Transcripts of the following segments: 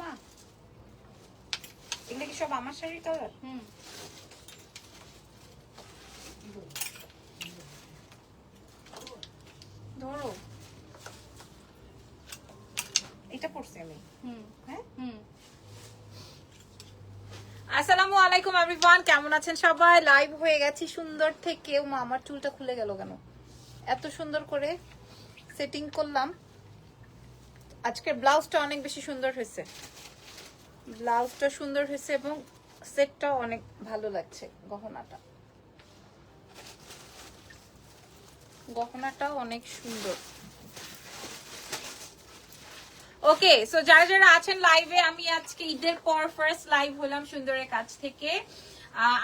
মা এগুলো কি সব আমার শাড়ির কালার? ধরো এটা পড়ছি আমি। হ্যাঁ আসসালামু আলাইকুম এভরিওয়ান, কেমন আছেন সবাই? লাইভ হয়ে গেছি সুন্দর থেকে। মা আমার চুলটা খুলে গেল কেন? এত সুন্দর করে সেটিং করলাম। আজকের ব্লাউজটা অনেক বেশি সুন্দর হয়েছে, ব্লাউজটা সুন্দর হয়েছে এবং সেটটাও অনেক ভালো লাগছে। গহনাটাও অনেক সুন্দর। ওকে, সো যারা যারা আছেন লাইভে, আমি আজকে ঈদের পর ফার্স্ট লাইভ হলাম সুন্দরের কাছ থেকে।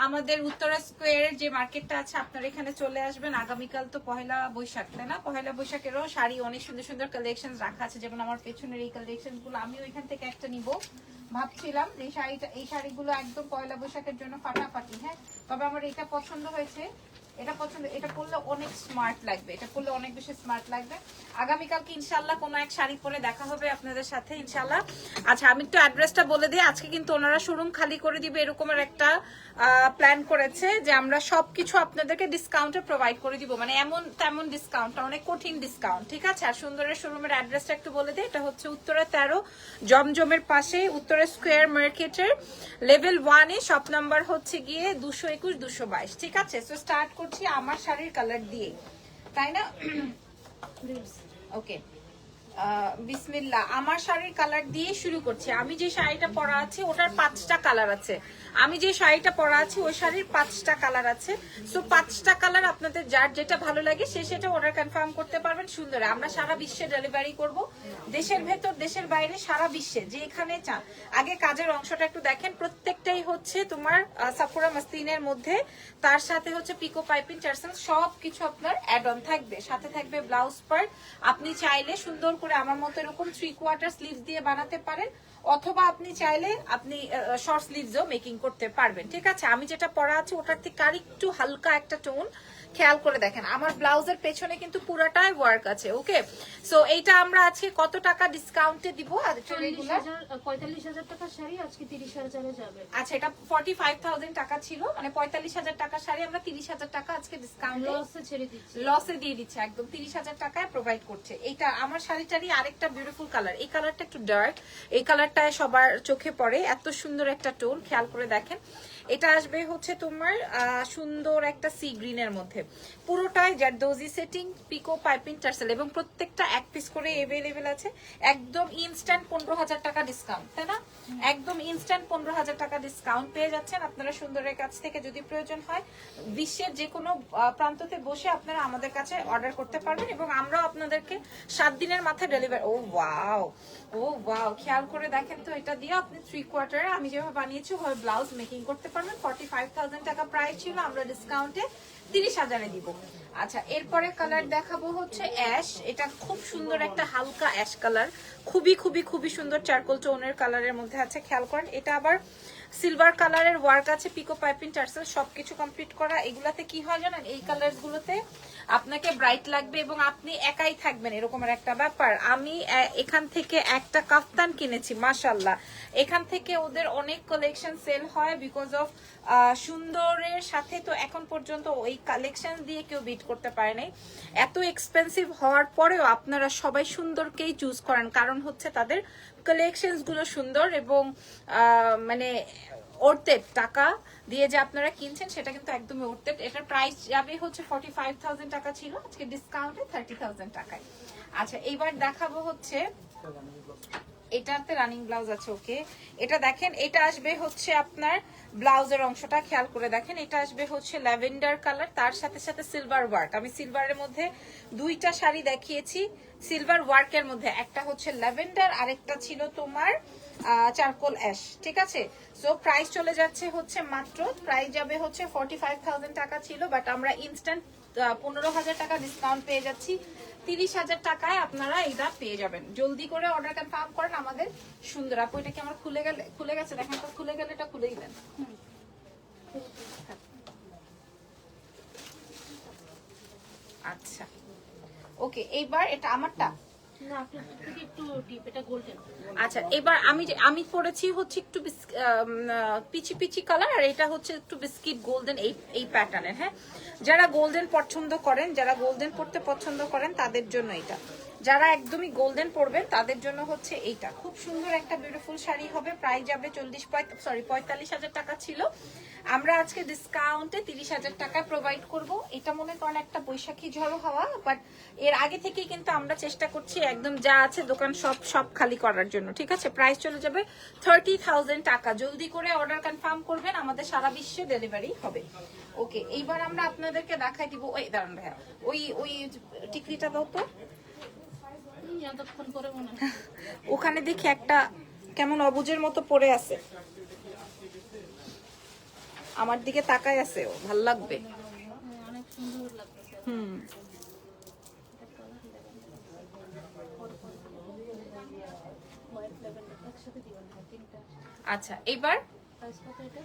আমাদের উত্তরা স্কোয়ারের যে মার্কেটটা আছে আপনারা এখানে চলে আসবেন। আগামীকাল তো পহেলা বৈশাখ, তাই না? পহেলা বৈশাখেরও শাড়ি অনেক সুন্দর সুন্দর কালেকশন রাখা আছে, যেমন আমার পেছনের এই কালেকশন গুলো। আমিও এখান থেকে একটা নিব ভাবছিলাম। এই শাড়িগুলো একদম পয়লা বৈশাখের জন্য ফাটাফাটি। হ্যাঁ, তবে আমার এটা পছন্দ হয়েছে, এটা পছন্দ। এটা পরলে অনেক স্মার্ট লাগবে, এটা পরলে অনেক বেশি স্মার্ট লাগবে। আগামীকালকে ইনশাল্লাহ কোনো এক শাড়ি পরে দেখা হবে আপনাদের সাথে ইনশাল্লাহ। আচ্ছা, আমি একটু অ্যাড্রেসটা বলে দিই। আজকে কিন্তু ওনারা শোরুম খালি করে দিবে এরকমের একটা প্ল্যান করেছে, যে আমরা সবকিছু আপনাদেরকে ডিসকাউন্টে প্রোভাইড করে দিব। মানে এমন তেমন ডিসকাউন্ট, অনেক কঠিন ডিসকাউন্ট, ঠিক আছে? আর সুন্দরের শোরুমের অ্যাড্রেসটা একটু বলে দিই। এটা হচ্ছে উত্তরা 13 জমজমের পাশে, উত্তরা স্কোয়ার মার্কেটের লেভেল 1-এ, শপ নাম্বার হচ্ছে গিয়ে 221 222, ঠিক আছে? সো স্টার্ট করছি আমার শাড়ির কালার দিয়ে, তাই না? ওকে, বিসমিল্লাহ। আমার শাড়ির কালার দিয়ে শুরু করছি। আমি যে শাড়িটা পরা আছি ওটার 5টা কালার আছে। আমি যে শাড়িটা পরা আছি ওই শাড়ির 5টা কালার আছে। সো 5টা কালার আপনাদের যার যেটা ভালো লাগে সে সেটা অর্ডার কনফার্ম করতে পারবেন। সুন্দর, আমরা সারা বিশ্বে ডেলিভারি করব, দেশের ভেতর দেশের বাইরে সারা বিশ্বে যেখানে চান। আগে কাজের অংশটা একটু দেখেন, প্রত্যেকটাই হচ্ছে তোমার সাফুরা মাসলিনের মধ্যে, তার সাথে হচ্ছে পিকো পাইপিং টার্সেল, সব কিছু আপনার অ্যাড অন থাকবে। সাথে থাকবে ব্লাউজ পার্ট। আপনি চাইলে সুন্দর করে আমার মতো এরকম 3/4 স্লিভস দিয়ে বানাতে পারেন, অথবা আপনি চাইলে আপনি শর্ট স্লিভসও মেকিং করতে পারবেন, ঠিক আছে? আমি যেটা পরা আছে ওটার থেকে আরেকটু হালকা একটা টোন, খেয়াল করে দেখেন। আমার ব্লাউজের পেছনে কিন্তু পুরাটাই ওয়ার্ক আছে। ওকে, সো এইটা আমরা আজকে কত টাকা ডিসকাউন্টে দিব? 45,000 টাকার শাড়ি আজকে 30,000-এ যাবে। আচ্ছা, এটা 45,000 টাকা ছিল, মানে 45,000 টাকার শাড়ি আমরা 30,000 টাকা আজকে ডিসকাউন্ট লসে ছেড়ে দিচ্ছি, লসে দিয়ে দিচ্ছে, একদম 30,000 টাকায় প্রোভাইড করছে। এইটা আমার শাড়িটারই আরেকটা বিউটিফুল কালার। এই কালারটা একটু ডার্ক, এই কালারটা সবার চোখে পড়ে, এত সুন্দর একটা টোন, খেয়াল করে দেখেন। এটা আসবে হচ্ছে তোমার সুন্দর একটা সি গ্রিনের মধ্যে, পুরোটাই জারদোজি সেটিং, পিকো পাইপিং টার্সেল, এবং প্রত্যেকটা এক পিস করে এভেলেবেল আছে। একদম ইনস্ট্যান্ট 15,000 টাকা ডিসকাউন্ট, তাই না? একদম ইনস্ট্যান্ট 15,000 টাকা ডিসকাউন্ট পেয়ে যাচ্ছেন আপনারা সুন্দরের কাছ থেকে। যদি প্রয়োজন হয় বিশ্বের যে কোনো প্রান্ততে বসে আপনারা আমাদের কাছে অর্ডার করতে পারবেন, এবং আমরাও আপনাদেরকে 7 দিনের মাথায় ডেলিভারি। ও ওয়াও, খেয়াল করে দেখেন তো। এটা দিয়ে আপনি 3/4 আমি যেভাবে বানিয়েছি ওভাবে ব্লাউজ মেকিং করতে পারবেন। 45,000 টাকা প্রাইস ছিল, আমরা ডিসকাউন্টে 30,000-এ দিব। আচ্ছা, এরপরে কালার দেখাবো হচ্ছে অ্যাশ। এটা খুব সুন্দর একটা হালকা অ্যাশ কালার, খুবই খুবই খুবই সুন্দর চারকোল টোনের কালারের মধ্যে আছে। খেয়াল করেন, এটা আবার সিলভার কালারের ওয়ার্ক আছে, পিকো পাইপিং টার্সেল সবকিছু কমপ্লিট করা। এগুলাতে কি হয় জানেন, এই কালার গুলোতে আপনাকে ব্রাইট লাগবে এবং আপনি একাই থাকবেন, এরকমের একটা ব্যাপার। আমি এখান থেকে একটা কাফতান কিনেছি, মাশাল্লাহ। এখান থেকে ওদের অনেক কালেকশন সেল হয় বিকজ অফ সুন্দরের সাথে তো এখন পর্যন্ত ওই কালেকশন দিয়ে কেউ বিট করতে পারে নাই। এত এক্সপেন্সিভ হওয়ার পরেও আপনারা সবাই সুন্দরকেই চুজ করেন, কারণ হচ্ছে তাদের কালেকশনস গুলো সুন্দর এবং মানে ওর্থের টাকা দিয়ে যে আপনারা কিনছেন সেটা কিন্তু একদমই ওর্থের। এটার প্রাইস যাবে হচ্ছে 45,000 টাকা ছিল, আজকে ডিসকাউন্টে 30,000 টাকায়। আচ্ছা, এইবার দেখাবো হচ্ছে এটাতে রানিং ব্লাউজ আছে। ওকে, এটা দেখেন, এটা আসবে হচ্ছে আপনার ব্লাউজের অংশটা খেয়াল করে দেখেন। এটা আসবে হচ্ছে ল্যাভেন্ডার কালার, তার সাথে সাথে সিলভার ওয়ার্ক। আমি সিলভারের মধ্যে 2টা শাড়ি দেখিয়েছি সিলভার ওয়ার্কের মধ্যে, একটা হচ্ছে ল্যাভেন্ডার, আরেকটা ছিল তোমার চারকোল অ্যাশ, ঠিক আছে? সো প্রাইস চলে যাচ্ছে হচ্ছে মাত্র, প্রাইস যাবে হচ্ছে 45,000 টাকা ছিল, বাট আমরা ইনস্ট্যান্ট 15,000 টাকা ডিসকাউন্ট পেয়ে যাচ্ছি। 30,000 টাকায় আপনারা এটা পেয়ে যাবেন। জলদি করে অর্ডার কনফার্ম করেন আমাদের সুন্দর আপু। এটা কি আমার খুলে গেছে? দেখেন তো, খুলে গেলে এটা খুলেই দেন। আচ্ছা, ওকে, এইবার এটা আমারটা না আপনার থেকে একটু ডিপ, এটা গোল্ডেন। আচ্ছা, এবার আমি পরেছি হচ্ছে একটু পিচি পিচি কালার, আর এটা হচ্ছে একটু বিস্কিট গোল্ডেন, এই প্যাটার্নের। হ্যাঁ, যারা গোল্ডেন পছন্দ করেন, যারা গোল্ডেন পরতে পছন্দ করেন তাদের জন্য এটা, যারা একদমই গোল্ডেন পরবেন তাদের জন্য হচ্ছে এইটা। খুব সুন্দর একটা বিউটিফুল শাড়ি হবে। প্রাইস যাবে 45,000 টাকা ছিল, আমরা আজকে ডিসকাউন্টে 30,000 টাকা প্রোভাইড করব। এটা মনে করেন একটা বৈশাখী ঝড়ো হাওয়া, বাট এর আগে থেকেই কিন্তু আমরা চেষ্টা করছি একদম যা আছে দোকান সব খালি করার জন্য। ঠিক আছে, প্রাইস চলে যাবে 30,000 টাকা। জলদি করে অর্ডার কনফার্ম করবেন, আমাদের সারা বিশ্বে ডেলিভারি হবে। ওকে, এইবার আমরা আপনাদেরকে দেখাই দিব। ওই দাঁড়ান ভাইয়া, ওই টিকলিটা দাও তো। এতক্ষণ পরে মনে হয় ওখানে দেখি একটা কেমন অবুজের মতো পড়ে আছে, আমার দিকে তাকায় আছে, ও ভাল লাগবে। অনেক সুন্দর লাগতেছে। হুম, হোয়াইট ল্যাভেন্ডার একসাথে দিবেন না, তিনটা। আচ্ছা এইবার প্রাইস কত এটা?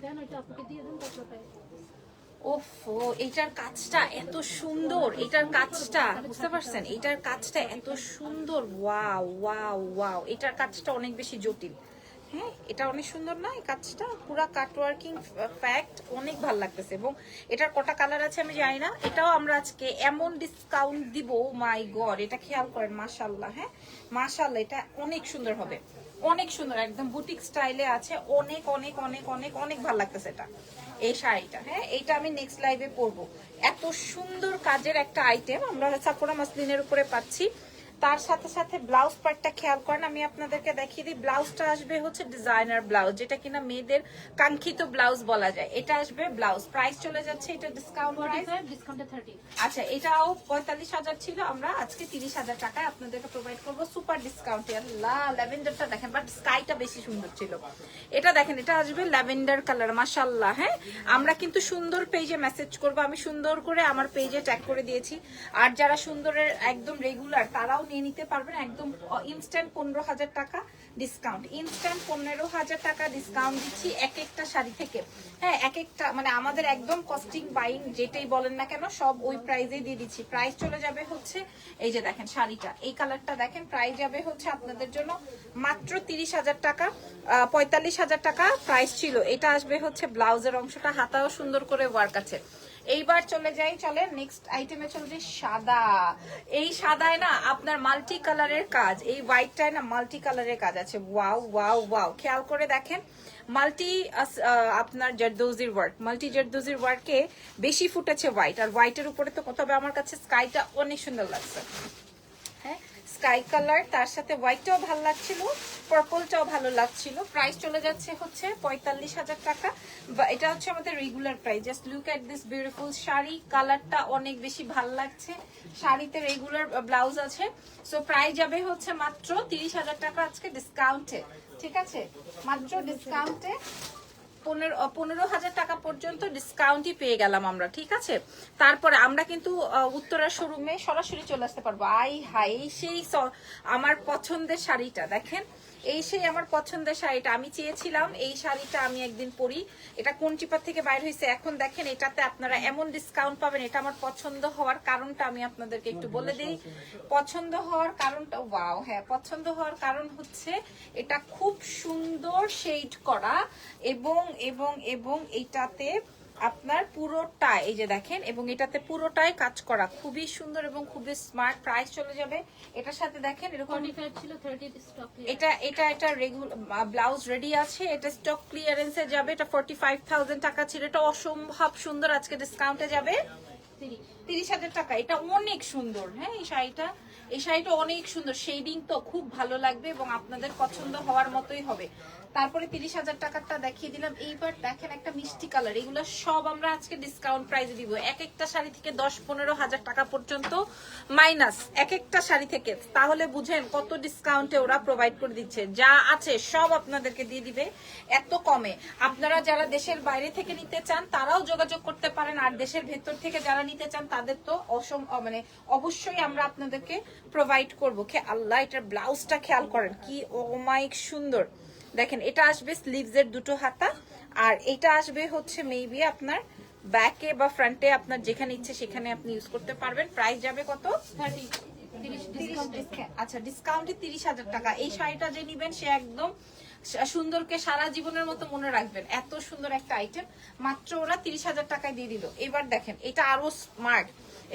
দেন ওইটা আপনাকে দিয়ে দেন, কত প্রাইস? ওফো, এটার কাজটা এত সুন্দর, এটার কাজটা বুঝতে পারছেন, এটার কাজটা এত সুন্দর। ওয়াও ওয়াও ওয়াও, এটার কাজটা অনেক বেশি জটিল। হ্যাঁ, এটা অনেক সুন্দর না, এই কাজটা পুরা কাটওয়ার্কিং ফ্যাক্ট, অনেক ভালো লাগতেছে। এবং এটার কটা কালার আছে আমি জানি না, এটাও আমরা আজকে এমন ডিসকাউন্ট দিব, মাই গড, এটা খেয়াল করেন। মাশাআল্লাহ, হ্যাঁ মাশাআল্লাহ, এটা অনেক সুন্দর হবে, অনেক সুন্দর, একদম বুটিক স্টাইলে আছে। অনেক অনেক অনেক অনেক অনেক ভালো লাগতেছে এটা, এই শাড়িটা। হ্যাঁ, এইটা আমি নেক্সট লাইভে পরবো। এত সুন্দর কাজের একটা আইটেম আমরা সাফোরা মাসলিনের উপরে পাচ্ছি। তার সাথে সাথে ব্লাউজ পার্টটা খেয়াল করেন, আমি আপনাদেরকে দেখিয়ে দিই। ব্লাউজটা আসবে হচ্ছে ডিজাইনার ব্লাউজ, যেটা কিনা মেয়েদের কাঙ্ক্ষিত ব্লাউজ বলা যায়। এটা আসবে ব্লাউজ, প্রাইস চলে যাচ্ছে এটা ডিসকাউন্ট প্রাইস, ডিসকাউন্টে 30। আচ্ছা এটাও 45,000 ছিল, আমরা আজকে 30,000 টাকায় আপনাদেরকে প্রোভাইড করবো সুপার ডিসকাউন্টে। আল্লাহ, ল্যাভেন্ডারটা দেখেন, বাট স্কাইটা বেশি সুন্দর ছিল। এটা দেখেন, এটা আসবে ল্যাভেন্ডার কালার, মাশাআল্লাহ। হ্যাঁ, আমরা কিন্তু সুন্দর পেজে মেসেজ করবো, আমি সুন্দর করে আমার পেজে ট্যাগ করে দিয়েছি। আর যারা সুন্দরের একদম রেগুলার তারাও নিয়ে নিতে পারবেন, একদম ইনস্ট্যান্ট 15,000 টাকা ডিসকাউন্ট, ইনস্ট্যান্ট 15,000 টাকা ডিসকাউন্ট দিচ্ছি এক একটা শাড়ি থেকে। হ্যাঁ, এক একটা মানে আমাদের একদম কস্টিং বাইং যেটাই বলেন না কেন, সব ওই প্রাইজেই দিয়ে দিচ্ছি। প্রাইস চলে যাবে হচ্ছে, এই যে দেখেন শাড়িটা, এই কালারটা দেখেন, প্রাইস যাবে হচ্ছে আপনাদের জন্য মাত্র 30,000 টাকা। 45,000 টাকা প্রাইস ছিল। এটা আসবে হচ্ছে ব্লাউজের অংশটা, হাতাও সুন্দর করে ওয়ার্ক আছে। এইবার চলে যাই, চলে নেক্সট আইটেমে চলে যাই। সাদা, এই সাদায় না আপনার মাল্টি কালারের কাজ, এই হোয়াইটটায় না মাল্টি কালারের কাজ আছে। ওয়াও ওয়াও ওয়াও, খেয়াল করে দেখেন, মাল্টি আপনার জারদৌজির ওয়ার্ক, মাল্টি জারদৌজির ওয়ার্কে বেশি ফুটেছে হোয়াইট, আর হোয়াইটের উপরে তো তবে আমার কাছে স্কাইটা অনেক সুন্দর লাগছে। হ্যাঁ, স্কাই কালার, তার সাথে হোয়াইটটাও ভালো লাগছিল, পার্পলটাও ভালো লাগছিল। প্রাইস চলে যাচ্ছে হচ্ছে 45,000 টাকা। এটা হচ্ছে আমাদের regular price. Just look at this beautiful sari, কালারটা অনেক বেশি ভালো লাগছে। শাড়িতে রেগুলার ব্লাউজ আছে, সো প্রাইস যাবে হচ্ছে মাত্র 30,000 টাকা আজকে ডিসকাউন্টে। ঠিক আছে, মাত্র ডিসকাউন্টে 15,000 টাকা পর্যন্ত ডিসকাউন্টই পেয়ে গেলাম আমরা। ঠিক আছে, তারপরে আমরা কিন্তু উত্তরা শোরুমে সরাসরি চলে আসতে পারবো। আই হাই, এই সেই আমার পছন্দের শাড়িটা দেখেন, এই সেই আমার পছন্দের শাড়িটা, আমি চেয়েছিলাম এই শাড়িটা আমি একদিন পরি। এটা কোন চিপার থেকে বাইর হয়েছে, এখন দেখেন এটাতে আপনারা এমন ডিসকাউন্ট পাবেন। এটা আমার পছন্দ হওয়ার কারণটা আমি আপনাদেরকে একটু বলে দিই। পছন্দ হওয়ার কারণটা, ওয়াও, হ্যাঁ পছন্দ হওয়ার কারণ হচ্ছে এটা খুব সুন্দর শেড করা, এবং এবং এবং এটাতে আপনার পুরোটাই, এই যে দেখেন, এবং এটাতে পুরোটাই কাজ করা, খুবই সুন্দর এবং খুবই স্মার্ট। প্রাইস চলে যাবে এটার সাথে দেখেন এরকম, 45 ছিল, 30 স্টক। এটা রেগুলার ব্লাউজ রেডি আছে, এটা স্টক ক্লিয়ারেন্সে যাবে। এটা 45,000 টাকা ছিল, এটা অসম্ভব সুন্দর, আজকে ডিসকাউন্টে যাবে 30,000 টাকা। এটা অনেক সুন্দর। হ্যাঁ, এই শাড়িটা অনেক সুন্দর, শেডিং তো খুব ভালো লাগবে এবং আপনাদের পছন্দ হওয়ার মতোই হবে। তারপরে 30,000 টাকারটা দেখিয়ে দিলাম। এইবার দেখেন একটা মিষ্টি কালার, এগুলো সব আমরা আজকে ডিসকাউন্ট প্রাইসে দিব। এক একটা শাড়ি থেকে 10-15,000 টাকা পর্যন্ত মাইনাস, এক একটা শাড়ি থেকে। তাহলে বুঝেন কত ডিসকাউন্টে ওরা প্রোভাইড করে দিচ্ছে, যা আছে সব আপনাদেরকে দিয়ে দিবে এত কমে। আপনারা যারা দেশের বাইরে থেকে নিতে চান তারাও যোগাযোগ করতে পারেন, আর দেশের ভেতর থেকে যারা নিতে চান তাদের তো মানে অবশ্যই আমরা আপনাদেরকে প্রোভাইড করবো। আল্লাহ, এটার ব্লাউজটা খেয়াল করেন কি অমাইক সুন্দর। দেখেন, এটা আসবে স্লিভস এর দুটো হাতা, আর এটা আসবে হচ্ছে মেবি আপনার ব্যাকে বা ফ্রন্টে আপনার যেখানে ইচ্ছে সেখানে আপনি ইউজ করতে পারবেন। প্রাইস যাবে কত? 30 আচ্ছা, ডিসকাউন্টে 30,000 টাকা। এই শাড়িটা যে নিবেন সে একদম সুন্দরকে সারা জীবনের মতো মনে রাখবেন, এত সুন্দর একটা আইটেম মাত্র ওরা 30,000 টাকায় দিয়ে দিল। এবার দেখেন এটা আরো স্মার্ট,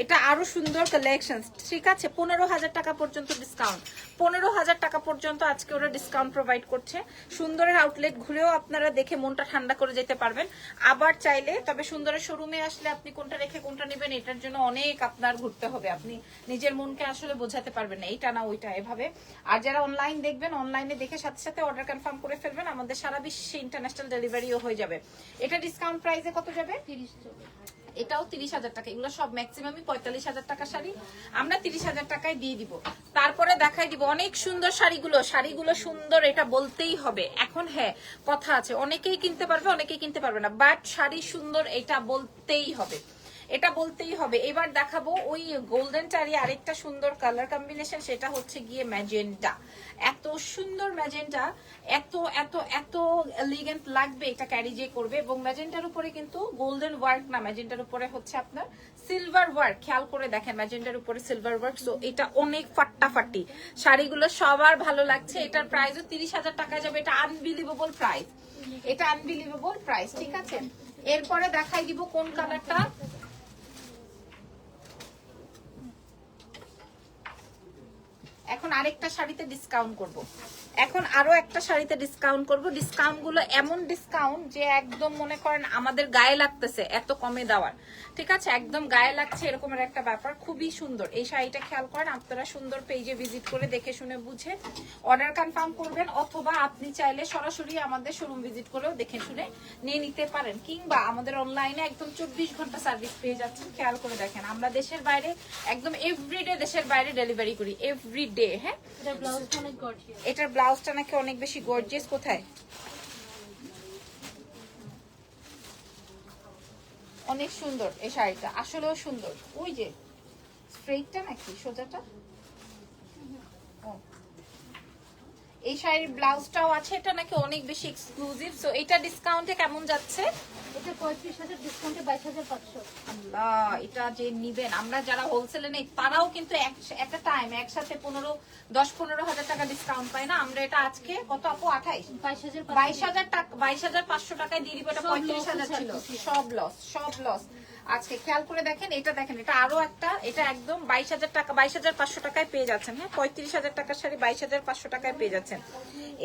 এটা আরো সুন্দর কালেকশন, ঠিক আছে? 15,000 টাকা পর্যন্ত ডিসকাউন্ট, 15,000 টাকা পর্যন্ত আজকে ওরা ডিসকাউন্ট প্রোভাইড করছে। সুন্দরের আউটলেট ঘুরেও আপনারা দেখে মনটা ঠান্ডা করে যেতে পারবেন। আবার চাইলে তবে সুন্দরের শোরুমে আসলে আপনি কোনটা রেখে কোনটা নেবেন এটার জন্য অনেক আপনার ঘুরতে হবে, আপনি নিজের মনকে আসলে বোঝাতে পারবেন না এইটা না ওইটা এভাবে। আর যারা অনলাইন দেখবেন, অনলাইনে দেখে সাথে সাথে অর্ডার কনফার্ম করে ফেলবেন, আমাদের সারা বিশ্বে ইন্টারন্যাশনাল ডেলিভারিও হয়ে যাবে। এটা ডিসকাউন্ট প্রাইসে কত যাবে? 30 চলে। এটাও 30,000 টাকা। এগুলো সব ম্যাক্সিমামই 45,000 টাকা শাড়ি, আমরা 30,000 টাকায় দিয়ে দিব। তারপরে দেখাই দিব অনেক সুন্দর শাড়িগুলো, শাড়িগুলো সুন্দর এটা বলতেই হবে। এখন হ্যাঁ কথা আছে, অনেকেই কিনতে পারবে অনেকেই কিনতে পারবে না, বাট শাড়ি সুন্দর এটা বলতেই হবে, এটা বলতেই হবে। এবার দেখাবো ওই গোল্ডেন টারি আরেকটা সুন্দর কালার কম্বিনেশন, সেটা হচ্ছে গিয়ে ম্যাজেন্টা। এত সুন্দর ম্যাজেন্টা, এত এত এত এলিগেন্ট লাগবে এটা ক্যারি যে করবে। এবং ম্যাজেন্টার উপরে কিন্তু গোল্ডেন ওয়ার্ক না, ম্যাজেন্টার উপরে হচ্ছে আপনার সিলভার ওয়ার্ক, খেয়াল করে দেখেন ম্যাজেন্টার উপরে সিলভার ওয়ার্ক। সো এটা অনেক ফাটাফাটি, শাড়িগুলো সবার ভালো লাগছে। এটার প্রাইসও 30,000 টাকা যাবে। এটা আনবিলিভেবল প্রাইস, এটা আনবিলিভেবল প্রাইস, ঠিক আছে? এরপরে দেখাই দিব কোন কালারটা। এখন আরেকটা শাড়িতে ডিসকাউন্ট করব, এখন আরো একটা শাড়িতে ডিসকাউন্ট করব। ডিসকাউন্ট গুলো এমন ডিসকাউন্ট যে একদম মনে করেন আমাদের গায়ে লাগতেছে এত কমে দেওয়ার, ঠিক আছে? একদম গায়ে লাগছে এরকমের একটা ব্যাপার, খুবই সুন্দর এই শাড়িটা। খেয়াল করেন, আপনারা সুন্দর পেজে ভিজিট করে দেখে শুনে বুঝে অর্ডার কনফার্ম করবেন, অথবা আপনি চাইলে সরাসরি আমাদের শোরুম ভিজিট করেও দেখে শুনে নিয়ে নিতে পারেন, কিংবা আমাদের অনলাইনে একদম 24 ঘন্টা সার্ভিস পেয়ে যাচ্ছেন। খেয়াল করে দেখেন, আমরা দেশের বাইরে একদম এভরিডে দেশের বাইরে ডেলিভারি করি, এভরিডে। হ্যাঁ, এটা ব্লাউজটা অনেক গর্জিয়াস। এটার ব্লাউজটা নাকি অনেক বেশি গর্জিয়াস। কোথায়? অনেক সুন্দর এই শাড়িটা, আসলেও সুন্দর। ওই যে স্ট্রেটটা নাকি সোজাটা, ও এই শাড়ির ব্লাউজটাও আছে, এটা নাকি অনেক বেশি এক্সক্লুসিভ। সো এটা ডিসকাউন্টে কেমন যাচ্ছে? এটা 35,000, ডিসকাউন্টে 22,500। আল্লাহ, এটা যে নিবেন, আমরা যারা হোলসেলে নেই তারাও কিন্তু একটা টাইম একসাথে 10-15,000 টাকা ডিসকাউন্ট পাই না। আমরা এটা আজকে কত আপু? 22,000 টাকা, 22,500 টাকায় দিয়ে দিব। এটা 35,000 ছিল, সব লস, সব লস আজকে। খেয়াল করে দেখেন, এটা দেখেন, এটা আরো একটা, এটা একদম 22,000 টাকা, 22,500 টাকায় পেয়ে যাচ্ছেন। হ্যাঁ, 35,000 টাকার শাড়ি 22,500 টাকায় পেয়ে যাচ্ছেন।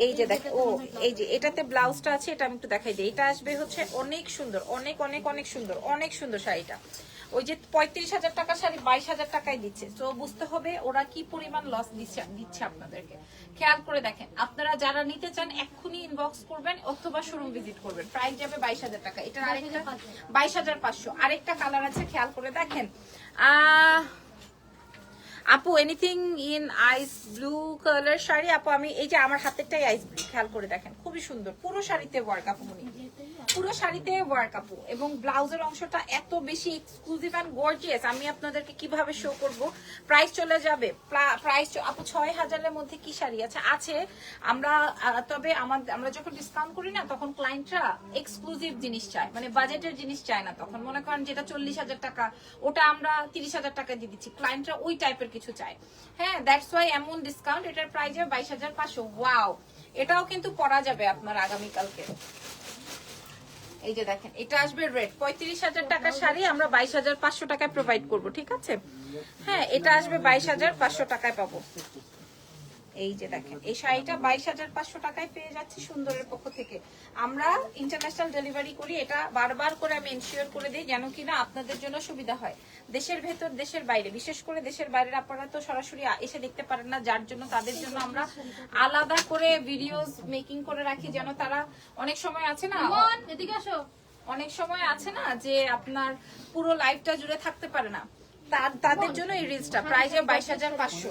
এই যে দেখেন, ও এই যে এটাতে ব্লাউজটা আছে, এটা আমি একটু দেখাই দিই। এটা আসবে হচ্ছে অনেক সুন্দর, অনেক অনেক অনেক সুন্দর, অনেক সুন্দর শাড়িটা। ওই যে 35,000 টাকার শাড়ি 22,000 টাকায় দিচ্ছে, তো বুঝতে হবে ওরা কি পরিমাণ লস দিচ্ছে আপনাদেরকে। খেয়াল করে দেখেন, আপনারা যারা নিতে চান এক্ষুনি ইনবক্স করবেন অথবা শোরুম ভিজিট করবেন। প্রাইস যাবে 22,000 টাকা। এটা আরেকটা 22,500। আরেকটা কালার আছে, খেয়াল করে দেখেন। আপু anything in ice blue colour sari? আপু আমি এই যে আমার হাতেরটাই আইস ব্লু, খেয়াল করে দেখেন, খুবই সুন্দর। পুরো শাড়িতে ওয়ার্ক আপু, পুরো শাড়িতে ওয়ার্ক আপু, এবং ব্লাউজের অংশটা এত বেশি এক্সক্লুসিভ এন্ড গর্জিয়াস। আমি আপনাদেরকে কিভাবে শো করব? প্রাইস চলে যাবে, প্রাইস আপু 6,000 মধ্যে কি শাড়ি আছে? আছে আমরা, তবে আমরা যখন ডিসকাউন্ট করি না তখন ক্লায়েন্টরা এক্সক্লুসিভ জিনিস চায়, মানে বাজেটের জিনিস চায় না। তখন মনে করেন যেটা 40,000 টাকা ওটা আমরা 30,000 টাকা দিয়ে দিচ্ছি, ক্লায়েন্টরা ওই টাইপের কিছু চায়। হ্যাঁ, দ্যাটস ওয়াই এমন ডিসকাউন্ট। এটার প্রাইস 22,500। ওয়াও, এটাও কিন্তু পরা যাবে আপনার আগামীকালকে। এই যে দেখেন, এটা আসবে রেড, 35,000 টাকার শাড়ি আমরা 22,500 টাকায় প্রোভাইড করব, ঠিক আছে? হ্যাঁ, এটা আসবে 22,500 টাকায় পাবো। এই যে দেখেন, এই শাড়িটা 22,500 টাকায় পেয়ে যাচ্ছি সুন্দরের পক্ষ থেকে। আমরা ইন্টারন্যাশনাল ডেলিভারি করি, এটা বারবার করে আমি এনশিওর করে দিই যেন কিনা আপনাদের জন্য সুবিধা হয়। দেশের ভেতর দেশের বাইরে, বিশেষ করে দেশের বাইরের আপনারা তো সরাসরি এসে দেখতে পারেন না, যার জন্য তাদের জন্য আমরা আলাদা করে ভিডিওস মেকিং করে রাখি, যেন তারা অনেক সময় আছে না, এদিকে আসো, অনেক সময় আছে না যে আপনার পুরো লাইফটা জুড়ে থাকতে পারে না, তাদের জন্য এই রিলসটা প্রাইস 22,500।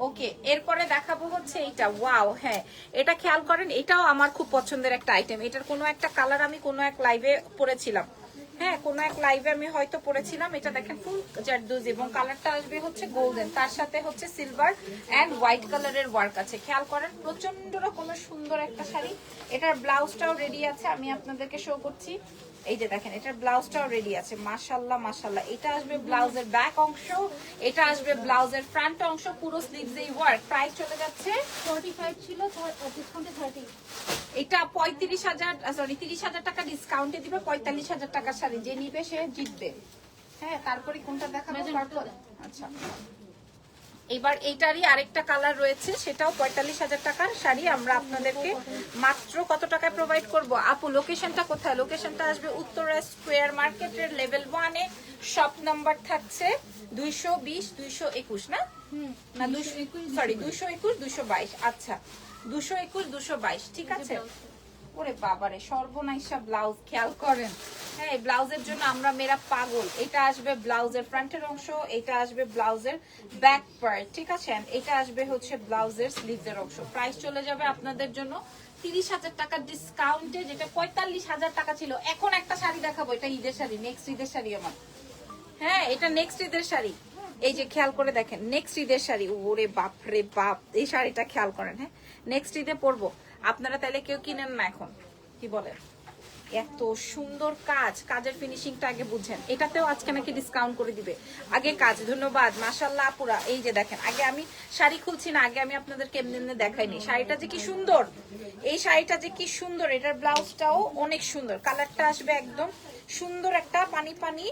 ওকে, এরপরে দেখাবো হচ্ছে এইটা। ওয়াও, হ্যাঁ এটা খেয়াল করেন, এটাও আমার খুব পছন্দের একটা আইটেম। এটার কোনো একটা কালার আমি কোনো এক লাইভে পরেছিলাম। হ্যাঁ কোনো এক লাইভে আমি হয়তো পরেছিলাম। এটা দেখেন ফুল জারদোজি এবং কালারটা আসবে হচ্ছে গোল্ডেন, তার সাথে হচ্ছে সিলভার এন্ড হোয়াইট কালারের ওয়ার্ক আছে। খেয়াল করেন প্রচন্ড রকমের সুন্দর একটা শাড়ি। এটার ব্লাউজটাও রেডি আছে, আমি আপনাদেরকে শো করছি। এই যে দেখেন এটার ব্লাউজটাও রেডি আছে। মাশাআল্লাহ মাশাআল্লাহ। এটা আসবে ব্লাউজের ব্যাক অংশ, এটা আসবে ব্লাউজের ফ্রন্ট অংশ, পুরো স্লিভস এই ওয়ার্ক। প্রাইস চলে যাচ্ছে 45 ছিল, ডিসকাউন্টে 30। এটা 35,000 সরি 30,000 টাকা ডিসকাউন্টে দিবে। 45,000 টাকার শাড়ি যে নিবে সে জিতবে। হ্যাঁ তারপরে কোনটা দেখাবো? তারপর আচ্ছা এবার এইটারই আরেকটা কালার রয়েছে, সেটাও 45,000 টাকার শাড়ি আমরা আপনাদেরকে মাত্র কত টাকায় প্রোভাইড করব? আপু লোকেশনটা কোথায়? লোকেশনটা আসবে উত্তরা স্কোয়ার মার্কেটের লেভেল 1 এ, শপ নাম্বার থাকছে 220 221 না না 221 সরি 221 222। আচ্ছা 221 222 ঠিক আছে। ওরে বাবারে সর্বনাশা ব্লাউজ, খেয়াল করেন। হ্যাঁ এই ব্লাউজের জন্য আমরা মেরা পাগল। এটা আসবে ব্লাউজের ফ্রন্টের অংশ, এটা আসবে ব্লাউজের ব্যাক পার্ট ঠিক আছে, এটা আসবে হচ্ছে ব্লাউজের স্লিভসের অংশ। প্রাইস চলে যাবে আপনাদের জন্য 30,000 টাকার ডিসকাউন্টে, যেটা 45,000 টাকা ছিল। এখন একটা শাড়ি দেখাবো, এটা ঈদের শাড়ি, নেক্সট ঈদের শাড়ি আমার। হ্যাঁ এটা নেক্সট ঈদের শাড়ি। এই যে খেয়াল করে দেখেন নেক্সট ঈদের শাড়ি। ওরে বাপ রে বাপ, এই শাড়িটা খেয়াল করেন। হ্যাঁ নেক্সট ঈদে পরবো, আপনারা তাইলে কেউ কিনেন না এখন, কি বলেন? এত সুন্দর কাজ, কাজের ফিনিশিংটা আগে বুঝেন। এটাতেও আজকে নাকি ডিসকাউন্ট করে দিবে। আগে কাজ, ধন্যবাদ মাশাআল্লাহ আপুরা। এই যে দেখেন আগে আমি শাড়ি খুলছি না, আগে আমি আপনাদেরকে এমনি এমনি দেখাইনি। শাড়িটা যে কি সুন্দর, এই শাড়িটা যে কি সুন্দর। এটার ব্লাউজটাও অনেক সুন্দর, কালারটা আসবে একদম সুন্দর একটা পানি পানি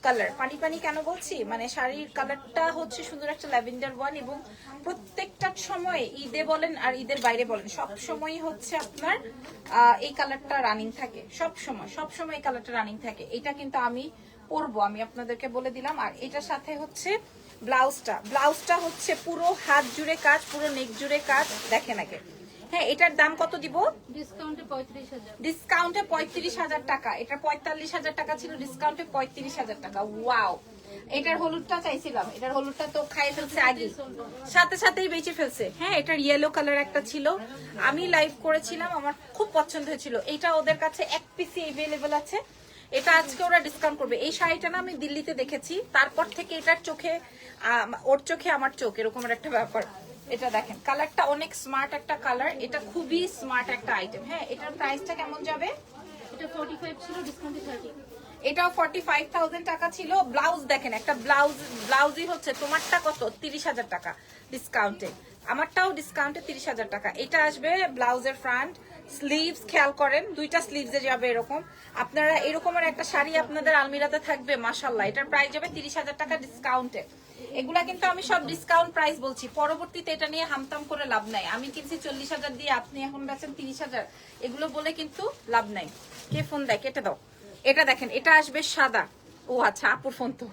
কালার। পানি পানি কেন বলছি, মানে শাড়ির কালারটা হচ্ছে সুন্দর একটা ল্যাভেন্ডার ওয়ান, এবং প্রত্যেকটা সময় ঈদে বলেন আর ঈদের বাইরে বলেন সব সময় হচ্ছে আপনার এই কালারটা রানিং থাকে। সব সময় এই কালারটা রানিং থাকে। এটা কিন্তু আমি পরবো, আমি আপনাদেরকে বলে দিলাম। আর এটার সাথে হচ্ছে ব্লাউজটা হচ্ছে পুরো হাত জুড়ে কাজ, পুরো নেক জুড়ে কাজ। দেখেন আগে। হ্যাঁ এটার দাম কত দিব? ডিসকাউন্টে 35,000। ডিসকাউন্টে 35,000 টাকা। এটা 45,000 টাকা ছিল, ডিসকাউন্টে 35,000 টাকা। ওয়াও। এটার হলুদটা চাইছিলাম, এটার হলুদটা তো খাই ফেলছে আগে, সাথে সাথেই বেঁচে ফেলছে। হ্যাঁ এটার ইয়েলো কালার একটা ছিল, আমি লাইভ করেছিলাম, আমার খুব পছন্দ হয়েছিল। এটা ওদের কাছে এক পিসি अवेलेबल আছে। এটা আজকে ওরা ডিসকাউন্ট করবে। এই শাড়িটা না আমি দিল্লিতে দেখেছি, তারপর থেকে এটার চোখে ওর চোখে আমার চোখ, এরকমের একটা ব্যাপার। এটা দেখেন কালারটা অনেক স্মার্ট একটা কালার, এটা খুবই স্মার্ট একটা আইটেম। হ্যাঁ এটার প্রাইসটা কেমন যাবে? এটা 45 ছিল, ডিসকাউন্টে 30। এটাও 45,000 টাকা ছিল। ব্লাউজ দেখেন, একটা ব্লাউজই হচ্ছে তোমারটা কত? 30,000 টাকা ডিসকাউন্টে, আমারটাও ডিসকাউন্টে 30,000 টাকা। এটা আসবে ব্লাউজের ফ্রন্ট স্লিভস, খেয়াল করেন দুইটা স্লিভসে যাবে এরকম। আপনারা এরকমের একটা শাড়ি আপনাদের আলমিরাতে থাকবে মাশাআল্লাহ। এটার প্রাইস যাবে 30,000 টাকা ডিসকাউন্টে। এগুলা কিন্তু আমি সব ডিসকাউন্ট প্রাইস বলছি, পরবর্তীতে এটা নিয়ে হামতাম করে লাভ নাই। আমি কিনছি 40,000 দিয়ে, আপনি এখন বেচেন 30,000, এগুলো বলে কিন্তু লাভ নাই। কে ফোন দেয়? কেটে দাও। এটা দেখেন, এটা আসবে সাদা। ও আচ্ছা আপুর ফোন তো।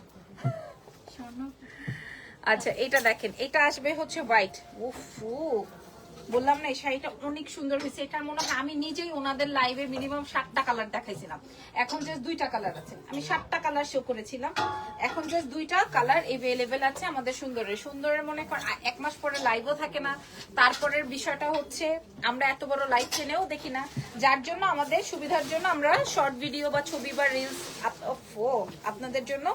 আচ্ছা এটা দেখেন, এটা আসবে হচ্ছে হোয়াইট। উফু বললাম না এই শাড়িটা অনেক সুন্দর হয়েছে। এটার মনে হয় আমি নিজেই ওনাদের লাইভে মিনিমাম 7টা কালার দেখাইছিলাম, এখন জাস্ট 2টা কালার আছে। আমি 7টা কালার শো করেছিলাম, এখন জাস্ট 2টা কালার अवेलेबल আছে আমাদের সুন্দরের। মনে করেন 1 মাস পরে লাইভও থাকে না। তারপরের বিষয়টা হচ্ছে আমরা এত বড় লাইভ চেনেও দেখি না, যার জন্য আমাদের সুবিধার জন্য আমরা শর্ট ভিডিও বা ছবি বা রিলস আপনাদের জন্য।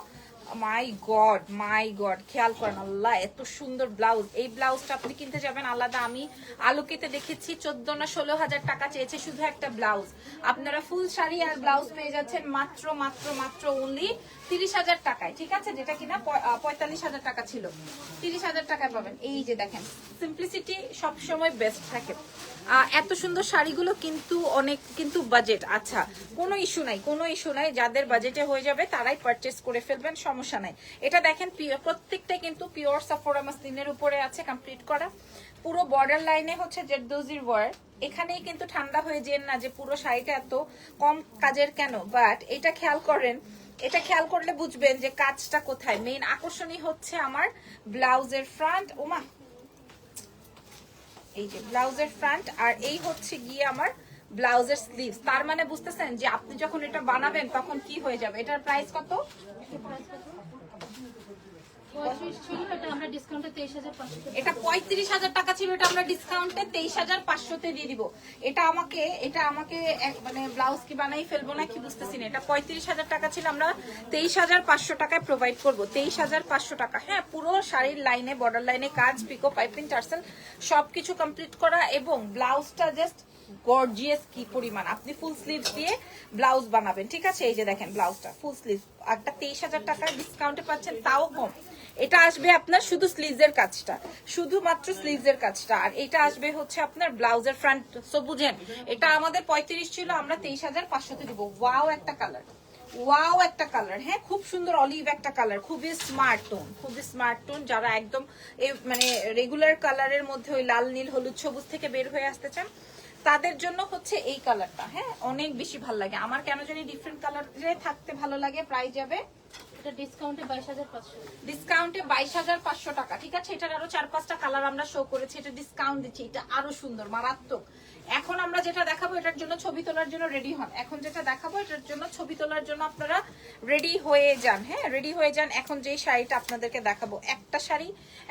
মাই গড খেয়াল করেন, আল্লাহ এত সুন্দর ব্লাউজ। এই ব্লাউজটা আপনি কিনতে যাবেন আলাদা, আমি আলোকিতে দেখেছি 14 না 16,000 টাকা চেয়েছে শুধু একটা ব্লাউজ। আপনারা ফুল শাড়ি আর ব্লাউজ পেয়ে যাচ্ছেন মাত্র অনলি 30,000 টাকায়, ঠিক আছে? যেটা কিনা 45,000 টাকা ছিল, 30,000 টাকায় পাবেন। এই যে দেখেন সিম্পলিসিটি সবসময় বেস্ট থাকে। এত সুন্দর শাড়িগুলো কিন্তু বাজেট। আচ্ছা কোনো ইস্যু নাই, যাদের বাজেটে হয়ে যাবে তারাই পারচেস করে ফেলবেন, সমস্যা নাই। এটা দেখেন প্রত্যেকটা কিন্তু পিওর সাফোরা মাসলিনের উপরে আছে কমপ্লিট করা। পুরো বর্ডার লাইনে হচ্ছে জেরদৌজির ওয়ার্ক। এখানেই কিন্তু ঠান্ডা হয়ে যেন না যে পুরো শাড়িটা এত কম কাজের কেন, বাট এটা খেয়াল করেন, এটা খেয়াল করলে বুঝবেন যে কাজটা কোথায়। মেইন আকর্ষণই হচ্ছে আমার ব্লাউজের ফ্রন্ট। ওমা এই যে ব্লাউজের ফ্রন্ট, আর এই হচ্ছে গিয়ে আমার ব্লাউজের স্লিভস। তার মানে বুঝতেছেন যে আপনি যখন এটা বানাবেন তখন কি হয়ে যাবে। এটার প্রাইস কত? 35 ছিল, এটা আমরা ডিসকাউন্টে 23,500 এটা 35,000 টাকা ছিল, এটা আমরা ডিসকাউন্টে 23,500 তে দিয়ে দিব। এটা আমাকে মানে ব্লাউজ কি বানাই ফেলবো না কি বুঝতেছি না। এটা 35,000 টাকা ছিল, আমরা 23,500 টাকায় প্রোভাইড করবো। 23,500 টাকা। হ্যাঁ, পুরো শাড়ির লাইনে বর্ডার লাইনে কাজ, পিকো, পাইপিং, টার্সেল সবকিছু কমপ্লিট করা এবং ব্লাউজটা জাস্ট গর্জিয়াস কি পরিমাণ। আপনি ফুল স্লিভ দিয়ে ব্লাউজ বানাবেন, ঠিক আছে? এই যে দেখেন ব্লাউজটা ফুল স্লিভ, একটা 23,000 টাকায় ডিসকাউন্টে পাচ্ছেন, তাও কম। এটা আসবে আপনার শুধু স্লিভসের কাজটা, শুধুমাত্র স্লিভসের কাজটা। আর এটা আসবে হচ্ছে আপনার ব্লাউজের ফ্রন্ট। সো বুঝেন, এটা আমাদের 35 ছিল, আমরা 23,500 তে দিব। ওয়াও একটা কালার, ওয়াও একটা কালার। হ্যাঁ, খুব সুন্দর অলিভ একটা কালার, খুবই স্মার্ট টোন, খুবই স্মার্ট টোন। যারা একদম মানে রেগুলার কালারের মধ্যে ওই লাল নীল হলুদ সবুজ থেকে বের হয়ে আসতে চান, তাদের জন্য হচ্ছে এই কালারটা। হ্যাঁ, অনেক বেশি ভালো লাগে আমার, কেন জানি ডিফারেন্ট কালারে থাকতে ভালো লাগে। প্রাইস যাবে এটা ডিসকাউন্টে 22,500, ডিসকাউন্টে 22,500 টাকা, ঠিক আছে? এটার আরো 4-5টা কালার আমরা শো করেছি, এটা ডিসকাউন্ট দিচ্ছি, এটা আরো সুন্দর, মারাত্মক। এখন আমরা যেটা দেখাবো এটার জন্য ছবি তোলার জন্য রেডি হন। এখন যেটা দেখাবো এটার জন্য ছবি তোলার জন্য আপনারা রেডি হয়ে যান। হ্যাঁ, রেডি হয়ে যান। এখন যেই শাড়িটা আপনাদেরকে দেখাবো, একটা শাড়ি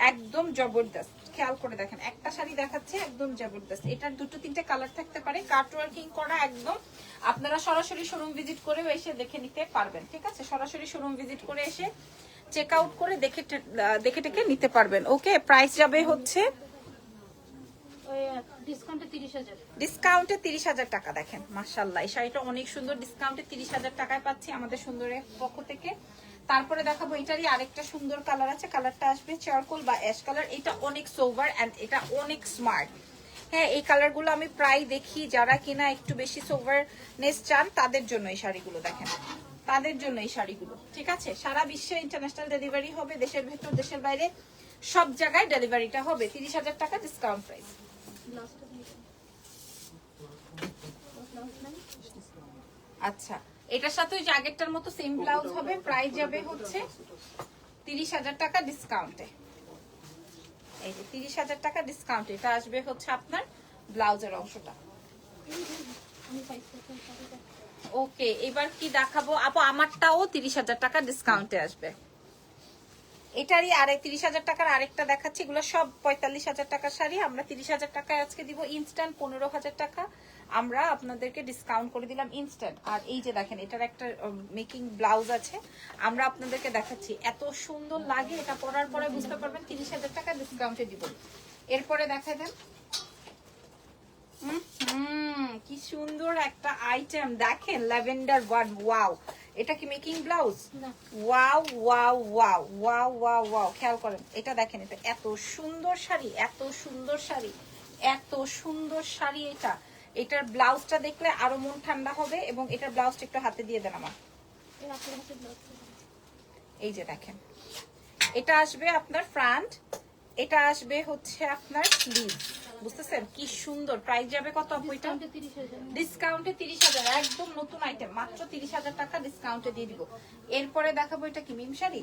একদম জবরদস্ত, খেয়াল করে দেখেন, একটা শাড়ি দেখাচ্ছে একদম জবরদস্ত। এটার 2-3টে কালার থাকতে পারে, কাট ওয়ার্কিং করা একদম। আপনারা সরাসরি শোরুম ভিজিট করে এসে দেখে নিতে পারবেন, ঠিক আছে? সরাসরি শোরুম ভিজিট করে এসে চেক আউট করে দেখে টেকে নিতে পারবেন। ওকে, প্রাইস যাবে হচ্ছে ওই ডিসকাউন্টে 30,000। ডিসকাউন্টে 30,000 টাকা। দেখেন মাশাআল্লাহ, এই শাড়িটা অনেক সুন্দর, ডিসকাউন্টে 30,000 টাকায় পাচ্ছি আমাদের সুন্দরের পক্ষ থেকে। তারপরে দেখাবো এটারই আরেকটা সুন্দর কালার আছে, কালারটা আসবে চারকোল বা অ্যাশ কালার। এটা অনেক সোভার এন্ড এটা অনেক স্মার্ট। হ্যাঁ, এই কালারগুলো আমি প্রায় দেখি, যারা কিনা একটু বেশি সোভারনেস চান তাদের জন্য এই শাড়িগুলো। দেখেন, তাদের জন্য এই শাড়িগুলো, ঠিক আছে? সারা বিশ্বে ইন্টারন্যাশনাল ডেলিভারি হবে, দেশের ভেতর দেশের বাইরে সব জায়গায় ডেলিভারিটা হবে। 30,000 টাকা ডিসকাউন্ট প্রাইস। আচ্ছা, এটার সাথে ওই যে আগেরটার মতো সেম ব্লাউজ হবে, প্রাইস যাবে হচ্ছে 30,000 টাকা ডিসকাউন্টে। এই যে 30,000 টাকা ডিসকাউন্ট, এটা আসবে হচ্ছে আপনার ব্লাউজের অংশটা। ওকে, এবার কি দেখাবো আপু? আমারটাও 30,000 টাকা ডিসকাউন্টে আসবে। এটারই 30,000 টাকার আরেকটা দেখাচ্ছি। এগুলো সব 45,000 টাকার শাড়ি, আমরা 30,000 টাকায় আজকে দিব ইনস্ট্যান্ট 15,000 টাকা আমরা আপনাদেরকে ডিসকাউন্ট করে দিলাম ইনস্ট্যান্ট। আর এই যে দেখেন, এটার একটা মেকিং ব্লাউজ আছে, আমরা আপনাদেরকে দেখাচ্ছি, এত সুন্দর লাগে। এটা পরার পরে বুঝতে পারবেন 30,000 টাকা ডিসকাউন্টে দিব। এরপরে দেখাই দেন, কি সুন্দর একটা আইটেম দেখেন, ল্যাভেন্ডার ওয়ান। ওয়াও, এটা কি making blouse? Wow wow wow wow wow wow, খেয়াল করেন এটা দেখেন, এটা এত সুন্দর শাড়ি, এত সুন্দর শাড়ি, এত সুন্দর শাড়ি। এটার ব্লাউজটা দেখলে আরো মন ঠান্ডা হবে। এবং এটার ব্লাউজটা একটু হাতে দিয়ে দেন আমার। এই যে দেখেন, এটা আসবে আপনার ফ্রন্ট, এটা আসবে হচ্ছে আপনার স্লিভ। বুঝতেছেন কি সুন্দর? প্রাইস যাবে কত? ডিসকাউন্টে 30,000, একদম নতুন আইটেম, মাত্র 30,000 টাকা ডিসকাউন্টে দিয়ে দিব। এরপরে দেখাবো এটা কি মিম শাড়ি।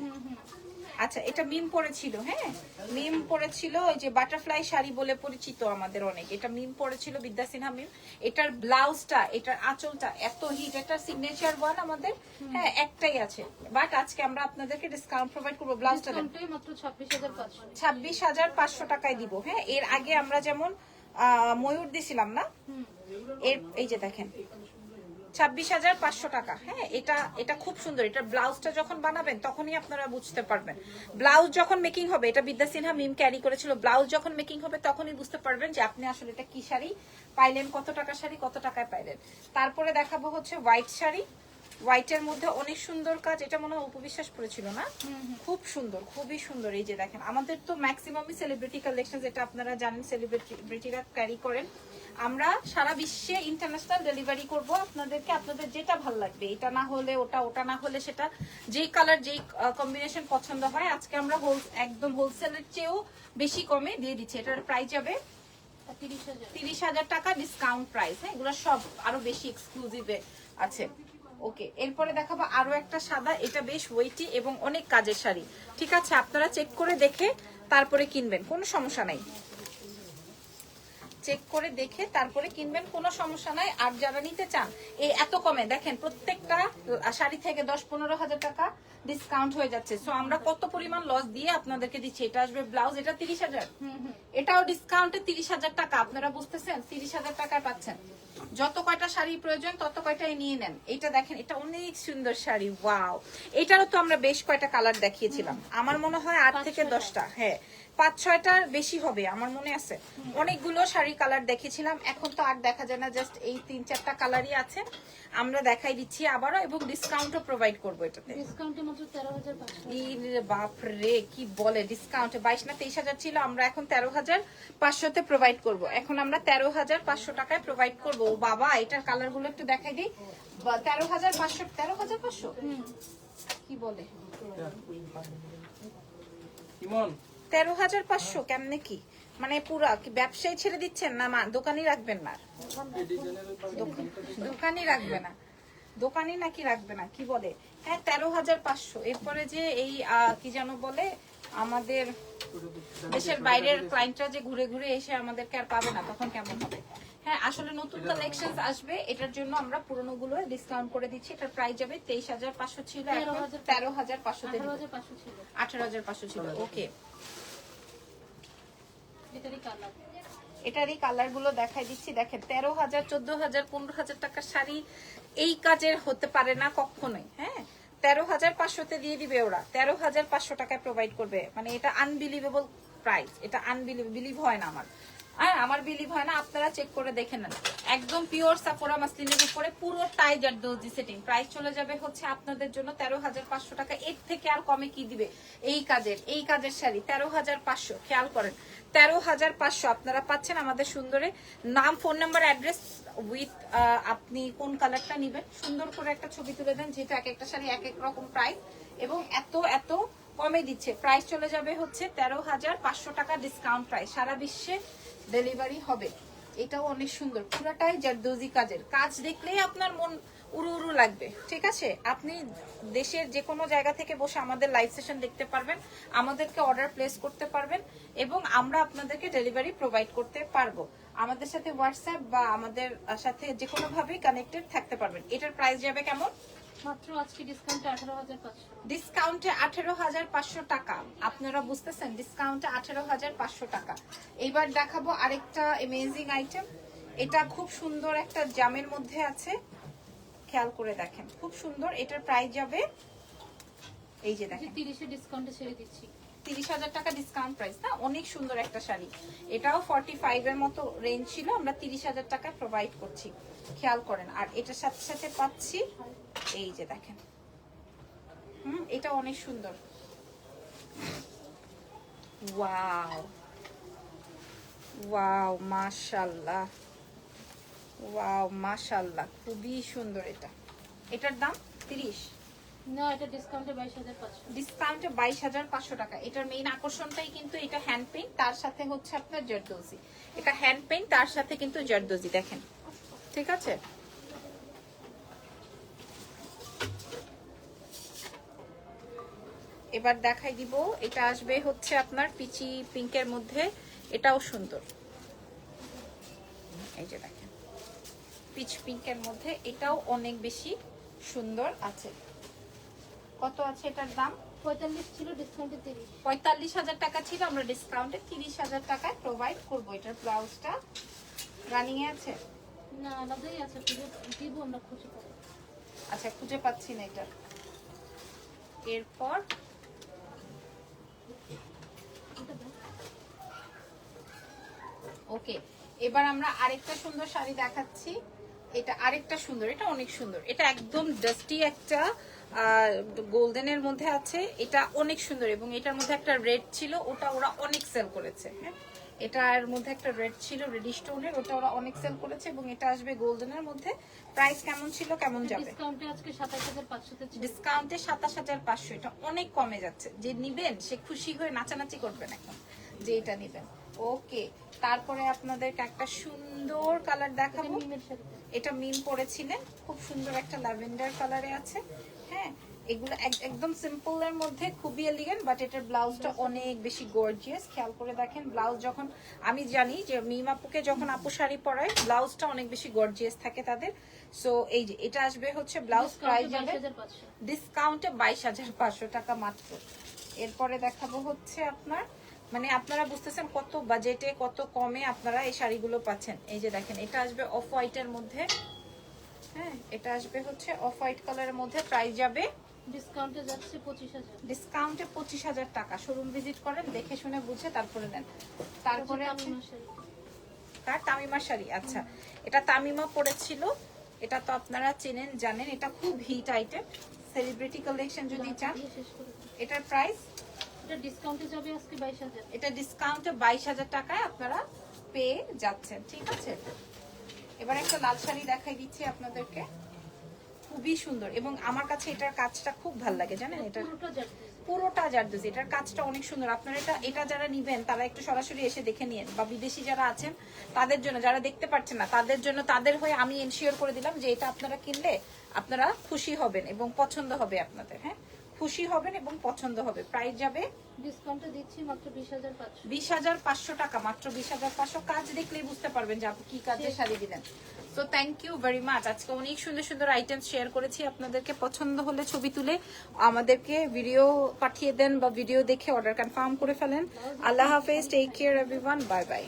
আচ্ছা, এটা মিম পরেছিল। হ্যাঁ, মিম পরেছিল, ওই যে বাটারফ্লাই শাড়ি বলে পরিচিত আমাদের অনেক, এটা মিম পরেছিল, বিদ্যা সিনহা মিম। এটার ব্লাউজটা, এটার আঁচলটা এত হিট, এটা সিগনেচার ওয়ান আমাদের। হ্যাঁ, একটাই আছে, বাট আজকে আমরা আপনাদেরকে ডিসকাউন্ট প্রোভাইড করবো। ব্লাউজটা মাত্র 26,500, 26,500 টাকায় দিব। হ্যাঁ, এর আগে আমরা যেমন ময়ূর দিছিলাম না, এই যে দেখেন 26,500 টাকা। হ্যাঁ, এটা খুব সুন্দর। এটা ব্লাউজটা যখন বানাবেন তখনই আপনারা বুঝতে পারবেন। ব্লাউজ যখন মেকিং হবে, এটা বিদ্যা সিনহা মিম ক্যারি করেছিল, ব্লাউজ যখন মেকিং হবে তখনই বুঝতে পারবেন যে আপনি আসলে এটা কি শাড়ি পাইলেন, কত টাকা শাড়ি কত টাকায় পাইলেন। তারপরে দেখাবো হচ্ছে হোয়াইট শাড়ি, হোয়াইটের মধ্যে অনেক সুন্দর কাজ। এটা মনে হয় উপবিশ্বাস পড়েছিল না? খুব সুন্দর, খুবই সুন্দর। এই যে দেখেন, আমাদের তো ম্যাক্সিমামই সেলিব্রিটি কালেকশন, যেটা আপনারা জানেন সেলিব্রিটিরা ক্যারি করেন। আমরা সারা বিশ্বে ইন্টারন্যাশনাল ডেলিভারি করব আপনাদেরকে, আপনাদের যেটা ভালো লাগবে, এটা না হলে ওটা, ওটা না হলে সেটা, যেই কালার যেই কম্বিনেশন পছন্দ হয়, আজকে আমরা একদম হোলসেলের চেয়েও বেশি কমে দিয়ে দিচ্ছি। এটার প্রাইস যাবে 30,000 টাকা ডিসকাউন্ট প্রাইস। হ্যাঁ, এগুলো সব আরো বেশি এক্সক্লুসিভে আছে। ওকে, এরপরে দেখাবো আরো একটা সাদা, এটা বেশ ওয়েটি এবং অনেক কাজের শাড়ি। ঠিক আছে, আপনারা চেক করে দেখে তারপরে কিনবেন, কোনো সমস্যা নাই। চেক করে দেখে তারপরে কিনবেন, কোনো সমস্যা নাই। আর যারা নিতে চান এই এত কমে, দেখেন প্রত্যেকটা শাড়ি থেকে 10-15 হাজার টাকা ডিসকাউন্ট হয়ে যাচ্ছে। সো আমরা কত পরিমাণ লস দিয়ে আপনাদেরকে দিচ্ছি। এটা আসবে ব্লাউজ, এটা 30,000, এটাও ডিসকাউন্টে 30,000 টাকা। আপনারা বুঝতেছেন, 30,000 টাকায় পাচ্ছেন। যত কয়টা শাড়ি প্রয়োজন তত কয়টাই নিয়ে নেন। এটা দেখেন, এটা অনেক সুন্দর শাড়ি, ওয়াও। এটারও তো আমরা বেশ কয়টা কালার দেখিয়েছিলাম, আমার মনে হয় 8 থেকে 10টা, হ্যাঁ 5-6টার বেশি হবে আমার মনে আছে। অনেকগুলো শাড়ি কালার দেখেছিলাম, এখন তো আর দেখা যায় না, জাস্ট এই 3-4টা কালারই আছে। আমরা দেখাই দিচ্ছি আবারও, এবং ডিসকাউন্টও প্রোভাইড করবো এটাতে। ডিসকাউন্টে মাত্র 13,500। বাপ রে, কি বলে ডিসকাউন্টে 22 না 23,000 ছিল, আমরা এখন 13,500-তে প্রোভাইড করব। এখন আমরা 13,500 টাকায় প্রোভাইড করব। ও বাবা, এটার কালার গুলো একটু দেখাই দিই। 13,500, 13,500 কি বলে, 13,500 কেমনে কি, মানে পুরা কি ব্যবসায়ী ছেড়ে দিচ্ছেন না, দোকানই রাখবেন না? দোকানই রাখবে না, দোকানি নাকি রাখবে না, কি বলে? হ্যাঁ 13,500। এরপরে যে এই কি যেন বলে, আমাদের দেশের বাইরের ক্লায়েন্টরা যে ঘুরে ঘুরে এসে আমাদেরকে আর পাবে না, তখন কেমন হবে? হ্যাঁ আসলে নতুন কালেকশন আসবে, এটার জন্য আমরা পুরনো গুলো ডিসকাউন্ট করে দিচ্ছি। এটার প্রাইস যাবে 23,500 ছিল, 13,500 তে 18,500 ছিল। 18,500 ছিল। ওকে, এটারই কালার। এটারই কালার গুলো দেখাই দিচ্ছি। দেখেন 13,000, 14,000, 15,000 টাকার শাড়ি এই কাজের হতে পারে না কখনোই। হ্যাঁ 13,500-তে দিয়ে দিবে ওরা, 13,500 টাকায় প্রোভাইড করবে। মানে এটা আনবিলিভেবল প্রাইস, এটা বিলিভ হয় না আমার। আমার বিলিভ হয় না, আপনারা চেক করে দেখে নেন। একদম পিওর সাফোরা মাসলিনের উপরে পুরো টাই জারদৌজি সেটিং, প্রাইস চলে যাবে হচ্ছে আপনাদের জন্য 13,500 টাকা। এর থেকে আর কমে কি দিবে? এই কাজের শাড়ি 13,500। খেয়াল করেন, 13,500 আপনারা পাচ্ছেন আমাদের সুন্দরে। নাম, ফোন নাম্বার, অ্যাড্রেস উইথ আপনি কোন কালারটা নিবেন সুন্দর করে একটা ছবি তুলে দেন, যেহেতু এক একটা শাড়ি এক এক রকম প্রাইস এবং এত কমে দিচ্ছে। প্রাইস চলে যাবে হচ্ছে 13,500 টাকা ডিসকাউন্ট প্রাইস। সারা বিশ্বে ডেলিভারি হবে। এটাও অনেক সুন্দর, পুরাটাই জারদৌজি কাজের। কাজ দেখলেই আপনার মন উড়ু উড়ু লাগবে। ঠিক আছে, আপনি দেশের যে কোনো জায়গা থেকে বসে আমাদের লাইভ সেশন দেখতে পারবেন, আমাদেরকে অর্ডার প্লেস করতে পারবেন এবং আমরা আপনাদেরকে ডেলিভারি প্রোভাইড করতে পারবো। আমাদের সাথে হোয়াটসঅ্যাপ বা আমাদের সাথে যে কোনো ভাবেই কানেক্টেড থাকতে পারবেন। এটার প্রাইস যাবে কেমন? মাত্র আজকে ডিসকাউন্টে 18,500। ডিসকাউন্টে 18,500 টাকা। আপনারা বুঝতেছেন, ডিসকাউন্টে 18,500 টাকা। এইবার দেখাবো আরেকটা অ্যামেজিং আইটেম। এটা খুব সুন্দর একটা জামের মধ্যে আছে, খেয়াল করে দেখেন, খুব সুন্দর। এটার প্রাইস যাবে, এই যে দেখেন 30 ডিসকাউন্টে ছেড়ে দিচ্ছি। 30,000 টাকা ডিসকাউন্ট প্রাইস না? অনেক সুন্দর একটা শাড়ি। এটাও 45 এর মতো রেঞ্জ ছিল, আমরা 30,000 টাকা প্রোভাইড করছি। খেয়াল করেন। আর এটার সাথে সাথে পাচ্ছি এই যে দেখেন, এটা অনেক সুন্দর। ওয়াও ওয়াও, মাশাআল্লাহ, ওয়াও মাশাআল্লাহ, খুবই সুন্দর। এটার দাম 30, না এটা ডিসকাউন্টে 22,500। ডিসকাউন্টে 22,500 টাকা। এটার মেইন আকর্ষণটাই কিন্তু এটা হ্যান্ড পেইন্ট, তার সাথে হচ্ছে আপনার জারদৌজি। এটা হ্যান্ড পেইন্ট, তার সাথে কিন্তু জারদৌজি, দেখেন। ঠিক আছে, এবার দেখাই দিব। এটা আসবে হচ্ছে আপনার পিচি পিঙ্কের মধ্যে, এটাও সুন্দর। এই যে দেখেন, পিচ পিঙ্কের মধ্যে, এটাও অনেক বেশি সুন্দর আছে। কত আছে এটার দাম? 45 ছিল, ডিসকাউন্টে 30। 45,000 টাকা ছিল, আমরা ডিসকাউন্টে 30,000 টাকায় প্রোভাইড করবো। এটার ব্লাউজটা রানিং এ আছে? না আলাদাই আছে, দিব আমরা খুঁজে পাবো। আচ্ছা, খুঁজে পাচ্ছি না এটা। এরপর ওকে, এবার আমরা আরেকটা সুন্দর শাড়ি দেখাচ্ছি। এটা আরেকটা সুন্দর, এটা অনেক সুন্দর। এটা একদম ডাস্টি একটা গোল্ডেনের মধ্যে আছে, এটা অনেক সুন্দর। এবং এটার মধ্যে একটা রেড ছিল, ওটা ওরা অনেক সেল করেছে। হ্যাঁ, এটার মধ্যে একটা রেড ছিল, রেড স্টোনের, ওটা ওরা অনেক সেল করেছে। এবং এটা আসবে গোল্ডেনের মধ্যে। প্রাইস কেমন ছিল, কেমন যাবে? ডিসকাউন্টে আজকে 27,500 তে ছিল। ডিসকাউন্টে 27,500। এটা অনেক কমে যাচ্ছে। যে নিবেন সে খুশি হয়ে নাচানাচি করবেন এখন, যে এটা নিবেন। ওকে, তারপরে আপনাদেরকে একটা সুন্দর কালার দেখাবো। মিমের সাথে এটা মিন পরেছিলেন, খুব সুন্দর একটা ল্যাভেন্ডার কালারে আছে। হ্যাঁ, এগুলো একদম সিম্পল এর মধ্যে খুবই এলিগেন্ট, বাট এটার ব্লাউজটা অনেক বেশি গর্জিয়াস। খেয়াল করে দেখেন ব্লাউজ যখন, আমি জানি যে মিম আপুকে যখন আপু শাড়ি পরায় ব্লাউজটা অনেক বেশি গর্জিয়াস থাকে তাদের। সো এই যে এটা আসবে হচ্ছে ব্লাউজ প্রাইস যাবে ডিসকাউন্টে 22,500 টাকা মাত্র। এরপরে দেখাবো হচ্ছে আপনার, মানে আপনারা বুঝতেছেন কত বাজেটে কত কমে আপনারা এই শাড়িগুলো পাচ্ছেন। এই যে দেখেন এটা আসবে অফ হোয়াইটের মধ্যে, হ্যাঁ এটা আসবে হচ্ছে অফ হোয়াইট কালারের মধ্যে, প্রাইস যাবে ডিসকাউন্টে যাচ্ছে 25,000। ডিসকাউন্টে 25,000 টাকা। শোরুম ভিজিট করেন, দেখে শুনে বুঝে তারপরে নেন। তারপরে আছে তার তামিমা শাড়ি। আচ্ছা, এটা তামিমা পরেছিল, এটা তো আপনারা চেনেন জানেন, এটা খুব হিট আইটেম, সেলিব্রিটি কালেকশন যদি চান। এটার প্রাইস, এটা ডিসকাউন্টে যাবে আজকে 22,000। এটা ডিসকাউন্টে 22,000 টাকায় আপনারা পেয়ে যাচ্ছেন, ঠিক আছে। এবার একটা লাল শাড়ি দেখাই দিচ্ছি আপনাদেরকে, খুবই সুন্দর এবং আমার কাছে এটার কাজটা খুব ভালো লাগে জানেন, এটা পুরোটা জারদোজি, এটার কাজটা অনেক সুন্দর। আপনারা এটা যারা নিবেন তারা একটু সরাসরি এসে দেখে নিন, বা বিদেশি যারা আছেন তাদের জন্য, যারা দেখতে পাচ্ছেন না তাদের জন্য, তাদের হয়ে আমি এনশিওর করে দিলাম যে এটা আপনারা কিনলে আপনারা খুশি হবেন এবং পছন্দ হবে আপনাদের, হ্যাঁ খুশি হবেন এবং পছন্দ হবে। প্রাইস যাবে ডিসকাউন্টে দিচ্ছি মাত্র 20,500। 20,500 টাকা, মাত্র 20,500। কাজ দেখলেই বুঝতে পারবেন যে আপনি কি কাজে শাড়ি দিলেন। তো থ্যাংক ইউ ভেরি মাচ। আজকে অনেক সুন্দর সুন্দর আইটেম শেয়ার করেছি আপনাদেরকে। পছন্দ হলে ছবি তুলে আমাদেরকে ভিডিও পাঠিয়ে দেন বা ভিডিও দেখে অর্ডার কনফার্ম করে ফেলেন। আল্লাহ হাফেজ, take care everyone, bye by.